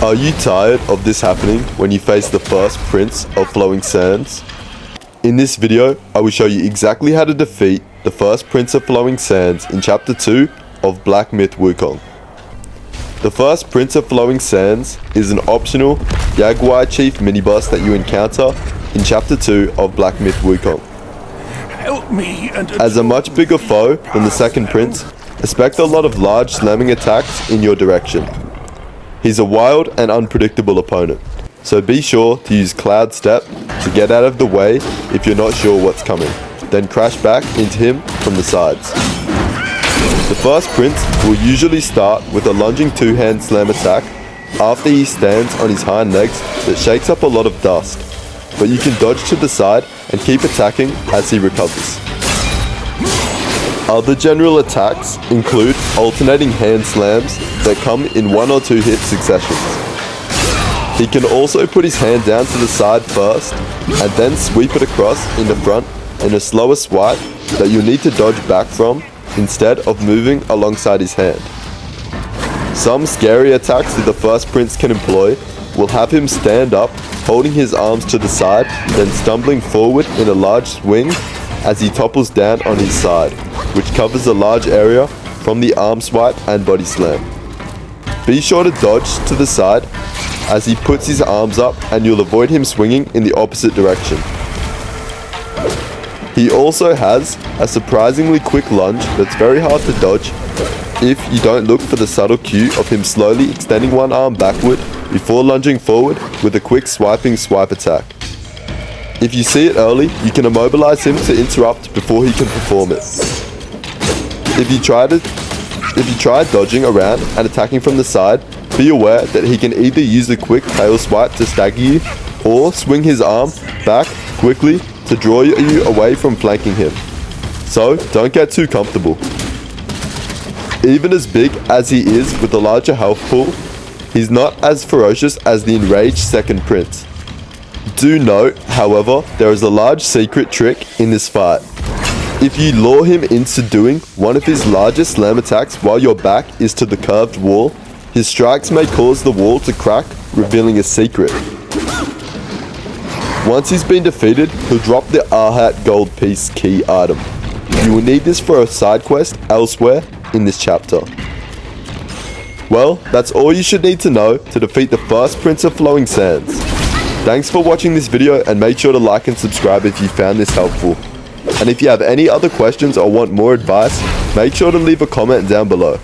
Are you tired of this happening when you face the first Prince of Flowing Sands? In this video, I will show you exactly how to defeat the first Prince of Flowing Sands in Chapter 2 of Black Myth Wukong. The first Prince of Flowing Sands is an optional Jaguar Chief miniboss that you encounter in Chapter 2 of Black Myth Wukong. Help me and As a much bigger foe than the second prince, expect a lot of large slamming attacks in your direction. He's a wild and unpredictable opponent, so be sure to use Cloud Step to get out of the way if you're not sure what's coming, then crash back into him from the sides. The first prince will usually start with a lunging two-hand slam attack after he stands on his hind legs that shakes up a lot of dust, but you can dodge to the side and keep attacking as he recovers. Other general attacks include alternating hand slams that come in 1 or 2 hit successions. He can also put his hand down to the side first and then sweep it across in the front in a slower swipe that you need to dodge back from instead of moving alongside his hand. Some scary attacks that the first prince can employ will have him stand up, holding his arms to the side, then stumbling forward in a large swing as he topples down on his side, which covers a large area from the arm swipe and body slam. Be sure to dodge to the side as he puts his arms up and you'll avoid him swinging in the opposite direction. He also has a surprisingly quick lunge that's very hard to dodge if you don't look for the subtle cue of him slowly extending one arm backward before lunging forward with a quick swiping swipe attack. If you see it early, you can immobilize him to interrupt before he can perform it. If you try dodging around and attacking from the side, be aware that he can either use a quick tail swipe to stagger you or swing his arm back quickly to draw you away from flanking him. So don't get too comfortable. Even as big as he is with a larger health pool, he's not as ferocious as the enraged second prince. Do note, however, there is a large secret trick in this fight. If you lure him into doing one of his largest slam attacks while your back is to the curved wall, his strikes may cause the wall to crack, revealing a secret. Once he's been defeated, he'll drop the Arhat gold piece key item. You will need this for a side quest elsewhere in this chapter. Well, that's all you should need to know to defeat the first Prince of Flowing Sands. Thanks for watching this video and make sure to like and subscribe if you found this helpful. And if you have any other questions or want more advice, make sure to leave a comment down below.